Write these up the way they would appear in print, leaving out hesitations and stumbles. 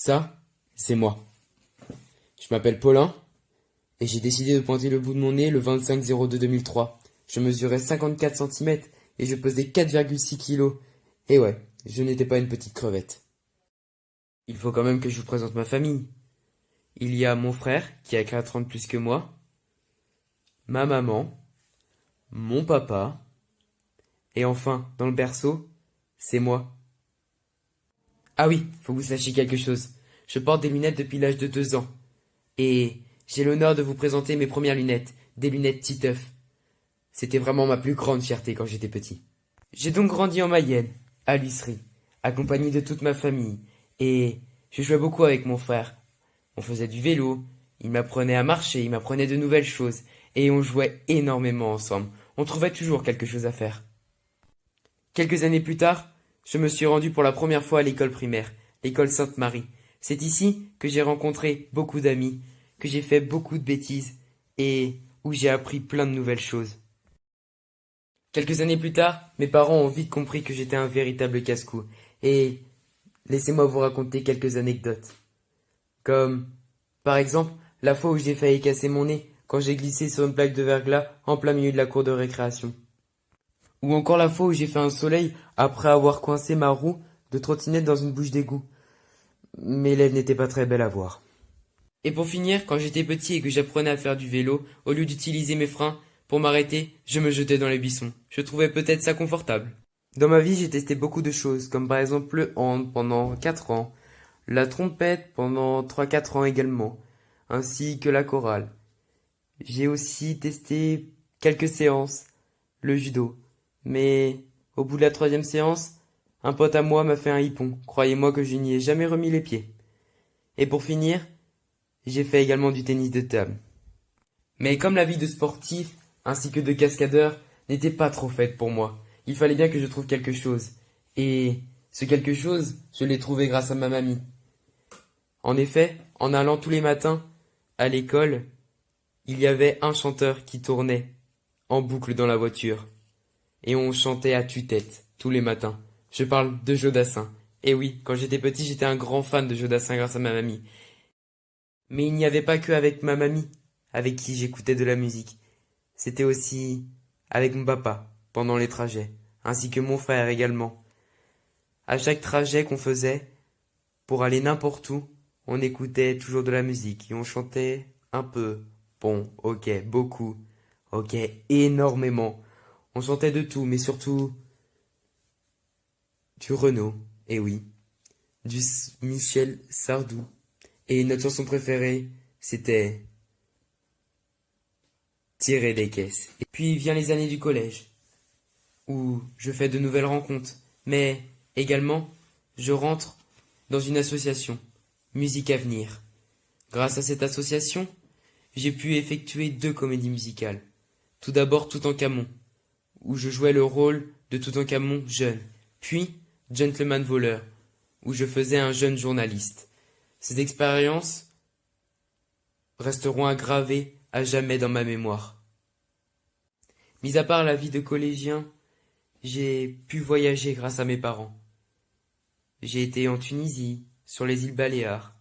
Ça, c'est moi. Je m'appelle Paulin et j'ai décidé de pointer le bout de mon nez le 25/02/2003. Je mesurais 54 centimètres et je pesais 4,6 kilos. Et ouais, je n'étais pas une petite crevette. Il faut quand même que je vous présente ma famille. Il y a mon frère qui a 4 ans de plus que moi, ma maman, mon papa, et enfin, dans le berceau, c'est moi. Ah oui, faut que vous sachiez quelque chose. Je porte des lunettes depuis l'âge de 2 ans. Et j'ai l'honneur de vous présenter mes premières lunettes, des lunettes Titeuf. C'était vraiment ma plus grande fierté quand j'étais petit. J'ai donc grandi en Mayenne, à l'Huisserie, accompagné de toute ma famille, et je jouais beaucoup avec mon frère. On faisait du vélo, il m'apprenait à marcher, il m'apprenait de nouvelles choses, et on jouait énormément ensemble. On trouvait toujours quelque chose à faire. Quelques années plus tard, je me suis rendu pour la première fois à l'école primaire, l'école Sainte-Marie. C'est ici que j'ai rencontré beaucoup d'amis, que j'ai fait beaucoup de bêtises et où j'ai appris plein de nouvelles choses. Quelques années plus tard, mes parents ont vite compris que j'étais un véritable casse-cou et laissez-moi vous raconter quelques anecdotes. Comme, par exemple, la fois où j'ai failli casser mon nez quand j'ai glissé sur une plaque de verglas en plein milieu de la cour de récréation. Ou encore la fois où j'ai fait un soleil après avoir coincé ma roue de trottinette dans une bouche d'égout. Mes lèvres n'étaient pas très belles à voir. Et pour finir, quand j'étais petit et que j'apprenais à faire du vélo, au lieu d'utiliser mes freins pour m'arrêter, je me jetais dans les buissons. Je trouvais peut-être ça confortable. Dans ma vie, j'ai testé beaucoup de choses, comme par exemple le hand pendant 4 ans, la trompette pendant 3-4 ans également, ainsi que la chorale. J'ai aussi testé quelques séances, le judo. Mais au bout de la 3e séance, un pote à moi m'a fait un hippon. Croyez-moi que je n'y ai jamais remis les pieds. Et pour finir, j'ai fait également du tennis de table. Mais comme la vie de sportif ainsi que de cascadeur n'était pas trop faite pour moi, il fallait bien que je trouve quelque chose. Et ce quelque chose, je l'ai trouvé grâce à ma mamie. En effet, en allant tous les matins à l'école, il y avait un chanteur qui tournait en boucle dans la voiture. Et on chantait à tue-tête tous les matins. Je parle de Jodassin. Et oui, quand j'étais petit, j'étais un grand fan de Jodassin grâce à ma mamie. Mais il n'y avait pas que avec ma mamie, avec qui j'écoutais de la musique. C'était aussi avec mon papa, pendant les trajets, ainsi que mon frère également. À chaque trajet qu'on faisait, pour aller n'importe où, on écoutait toujours de la musique et on chantait un peu. Bon, ok, beaucoup. Ok, énormément. On chantait de tout, mais surtout du Renaud, et oui, Michel Sardou. Et notre chanson préférée, c'était Tirer des caisses. Et puis vient les années du collège, où je fais de nouvelles rencontres, mais également, je rentre dans une association, Musique Avenir. Grâce à cette association, j'ai pu effectuer 2 comédies musicales. Tout d'abord Toutankhamon, où je jouais le rôle de Toutankhamon jeune, puis Gentleman voleur, où je faisais un jeune journaliste. Ces expériences resteront aggravées à jamais dans ma mémoire. Mis à part la vie de collégien, j'ai pu voyager grâce à mes parents. J'ai été en Tunisie, sur les îles Baléares,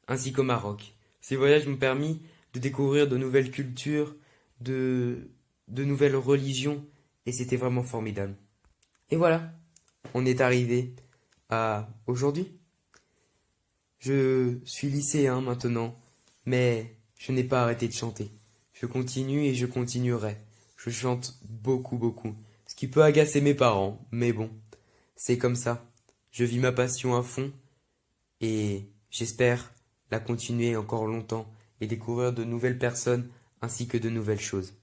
ainsi qu'au Maroc. Ces voyages m'ont permis de découvrir de nouvelles cultures, de nouvelles religions, et c'était vraiment formidable. Et voilà, on est arrivé à aujourd'hui. Je suis lycéen maintenant, mais je n'ai pas arrêté de chanter. Je continue et je continuerai. Je chante beaucoup, beaucoup. Ce qui peut agacer mes parents, mais bon, c'est comme ça. Je vis ma passion à fond et j'espère la continuer encore longtemps et découvrir de nouvelles personnes ainsi que de nouvelles choses.